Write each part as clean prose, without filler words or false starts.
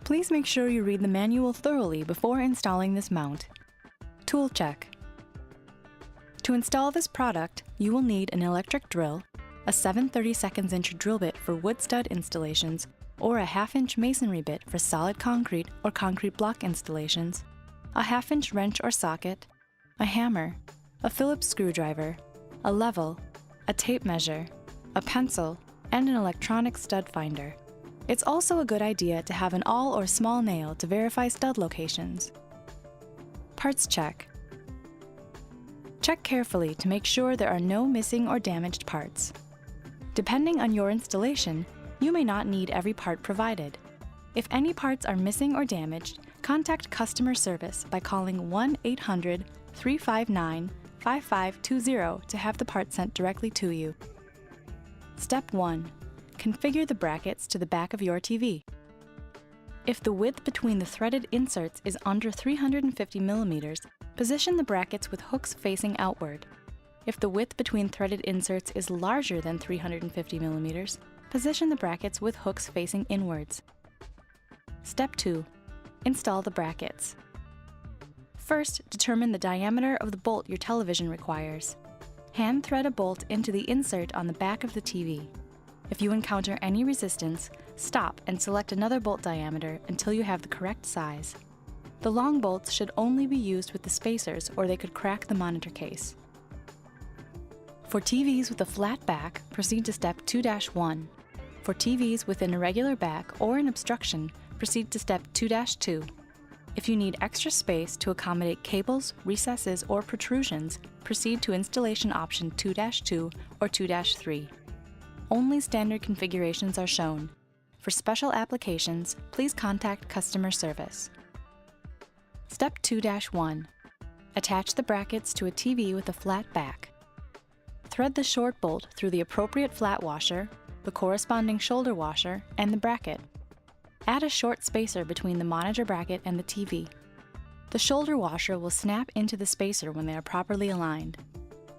Please make sure you read the manual thoroughly before installing this mount. Tool check. To install this product, you will need an electric drill, a 7/32 inch drill bit for wood stud installations, or a 1/2 inch masonry bit for solid concrete or concrete block installations, a 1/2 inch wrench or socket, a hammer, a Phillips screwdriver, a level, a tape measure, a pencil, and an electronic stud finder. It's also a good idea to have an all or small nail to verify stud locations. Parts check. Check carefully to make sure there are no missing or damaged parts. Depending on your installation, you may not need every part provided. If any parts are missing or damaged, contact customer service by calling 1-800-359-5520 to have the part sent directly to you. Step 1. Configure the brackets to the back of your TV. If the width between the threaded inserts is under 350 millimeters, position the brackets with hooks facing outward. If the width between threaded inserts is larger than 350 millimeters, position the brackets with hooks facing inwards. Step 2. Install the brackets. First, determine the diameter of the bolt your television requires. Hand thread a bolt into the insert on the back of the TV. If you encounter any resistance, stop and select another bolt diameter until you have the correct size. The long bolts should only be used with the spacers or they could crack the monitor case. For TVs with a flat back, proceed to Step 2-1. For TVs with an irregular back or an obstruction, proceed to Step 2-2. If you need extra space to accommodate cables, recesses, or protrusions, proceed to Installation Option 2-2 or 2-3. Only standard configurations are shown. For special applications, please contact customer service. Step 2-1. Attach the brackets to a TV with a flat back. Thread the short bolt through the appropriate flat washer, the corresponding shoulder washer, and the bracket. Add a short spacer between the monitor bracket and the TV. The shoulder washer will snap into the spacer when they are properly aligned.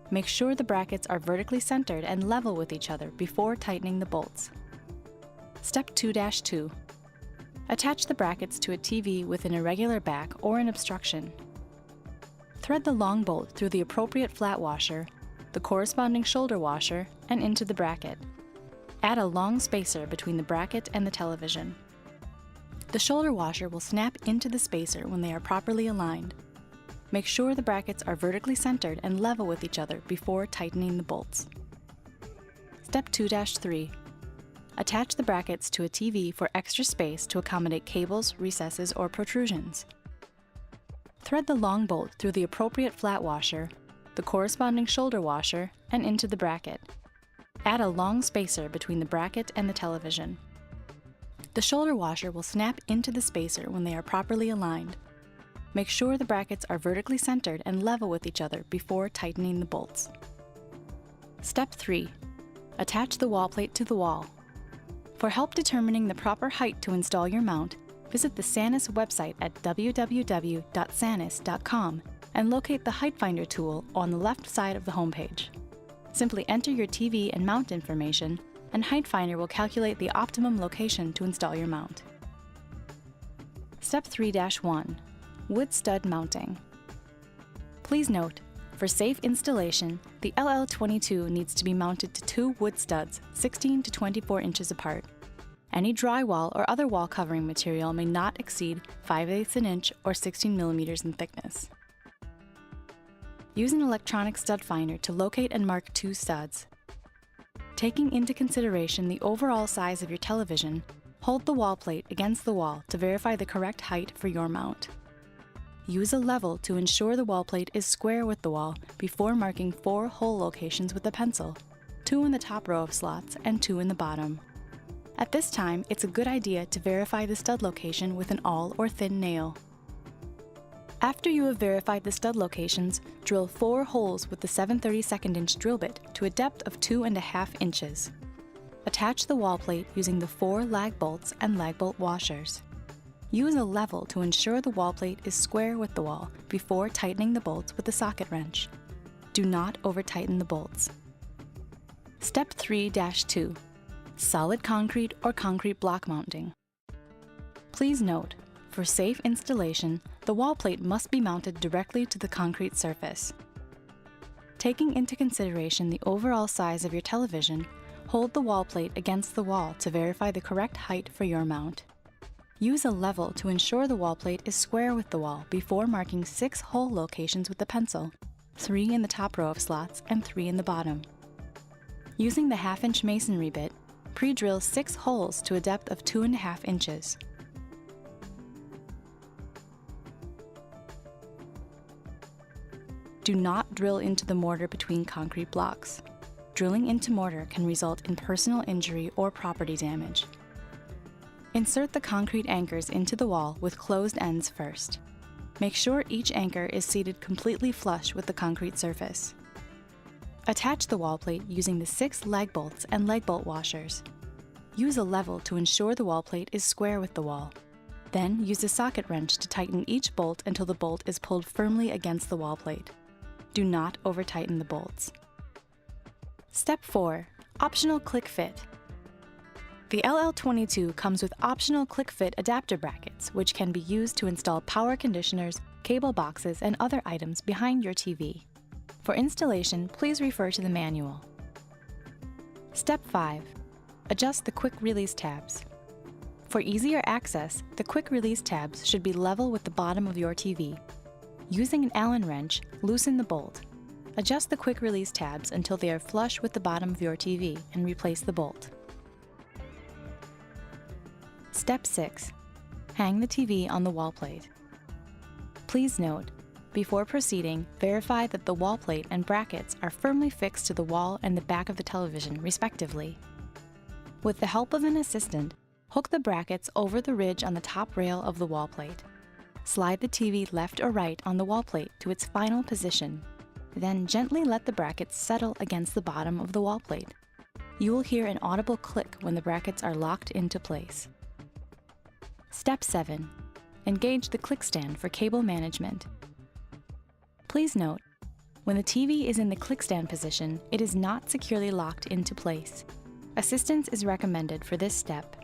Make sure the brackets are vertically centered and level with each other before tightening the bolts. Step 2-2. Attach the brackets to a TV with an irregular back or an obstruction. Thread the long bolt through the appropriate flat washer, the corresponding shoulder washer, and into the bracket. Add a long spacer between the bracket and the television. The shoulder washer will snap into the spacer when they are properly aligned. Make sure the brackets are vertically centered and level with each other before tightening the bolts. Step 2-3. Attach the brackets to a TV for extra space to accommodate cables, recesses, or protrusions. Thread the long bolt through the appropriate flat washer, the corresponding shoulder washer, and into the bracket. Add a long spacer between the bracket and the television. The shoulder washer will snap into the spacer when they are properly aligned. Make sure the brackets are vertically centered and level with each other before tightening the bolts. Step 3. Attach the wall plate to the wall. For help determining the proper height to install your mount, visit the Sanus website at www.sanus.com and locate the Height Finder tool on the left side of the homepage. Simply enter your TV and mount information, and Height Finder will calculate the optimum location to install your mount. Step 3-1. Wood stud mounting. Please note, for safe installation, the LL22 needs to be mounted to 2 wood studs 16 to 24 inches apart. Any drywall or other wall covering material may not exceed 5/8 an inch or 16 millimeters in thickness. Use an electronic stud finder to locate and mark 2 studs. Taking into consideration the overall size of your television, hold the wall plate against the wall to verify the correct height for your mount. Use a level to ensure the wall plate is square with the wall before marking 4 hole locations with a pencil, 2 in the top row of slots and 2 in the bottom. At this time, it's a good idea to verify the stud location with an awl or thin nail. After you have verified the stud locations, drill 4 holes with the 7/32 inch drill bit to a depth of 2.5 inches. Attach the wall plate using the 4 lag bolts and lag bolt washers. Use a level to ensure the wall plate is square with the wall before tightening the bolts with a socket wrench. Do not over-tighten the bolts. Step 3-2. Solid concrete or concrete block mounting. Please note, for safe installation, the wall plate must be mounted directly to the concrete surface. Taking into consideration the overall size of your television, hold the wall plate against the wall to verify the correct height for your mount. Use a level to ensure the wall plate is square with the wall before marking 6 hole locations with the pencil, 3 in the top row of slots and 3 in the bottom. Using the 1/2-inch masonry bit, pre-drill 6 holes to a depth of 2.5 inches. Do not drill into the mortar between concrete blocks. Drilling into mortar can result in personal injury or property damage. Insert the concrete anchors into the wall with closed ends first. Make sure each anchor is seated completely flush with the concrete surface. Attach the wall plate using the 6 lag bolts and leg bolt washers. Use a level to ensure the wall plate is square with the wall. Then use a socket wrench to tighten each bolt until the bolt is pulled firmly against the wall plate. Do not over-tighten the bolts. Step 4. Optional click fit. The LL22 comes with optional click fit adapter brackets, which can be used to install power conditioners, cable boxes, and other items behind your TV. For installation, please refer to the manual. Step 5. Adjust the quick release tabs. For easier access, the quick release tabs should be level with the bottom of your TV. Using an Allen wrench, loosen the bolt. Adjust the quick release tabs until they are flush with the bottom of your TV and replace the bolt. Step 6. Hang the TV on the wall plate. Please note, before proceeding, verify that the wall plate and brackets are firmly fixed to the wall and the back of the television, respectively. With the help of an assistant, hook the brackets over the ridge on the top rail of the wall plate. Slide the TV left or right on the wall plate to its final position. Then gently let the brackets settle against the bottom of the wall plate. You will hear an audible click when the brackets are locked into place. Step 7. Engage the click stand for cable management. Please note, when the TV is in the click stand position, it is not securely locked into place. Assistance is recommended for this step.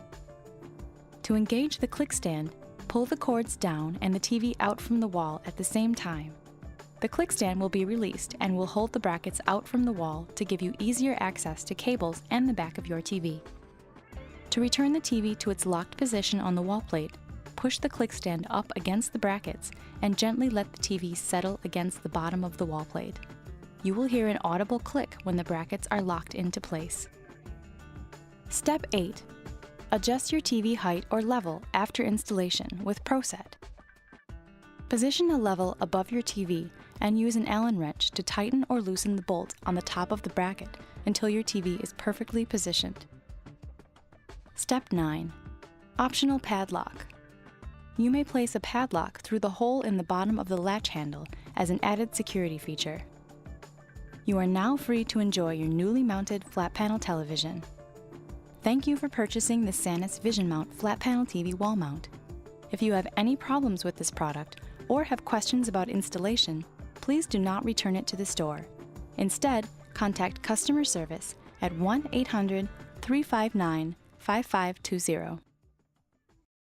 To engage the click stand, pull the cords down and the TV out from the wall at the same time. The click stand will be released and will hold the brackets out from the wall to give you easier access to cables and the back of your TV. To return the TV to its locked position on the wall plate, push the click stand up against the brackets and gently let the TV settle against the bottom of the wall plate. You will hear an audible click when the brackets are locked into place. Step 8. Adjust your TV height or level after installation with ProSet. Position a level above your TV and use an Allen wrench to tighten or loosen the bolt on the top of the bracket until your TV is perfectly positioned. Step 9. Optional padlock. You may place a padlock through the hole in the bottom of the latch handle as an added security feature. You are now free to enjoy your newly mounted flat panel television. Thank you for purchasing the Sanus Vision Mount Flat Panel TV Wall Mount. If you have any problems with this product or have questions about installation, please do not return it to the store. Instead, contact customer service at 1-800-359-5520.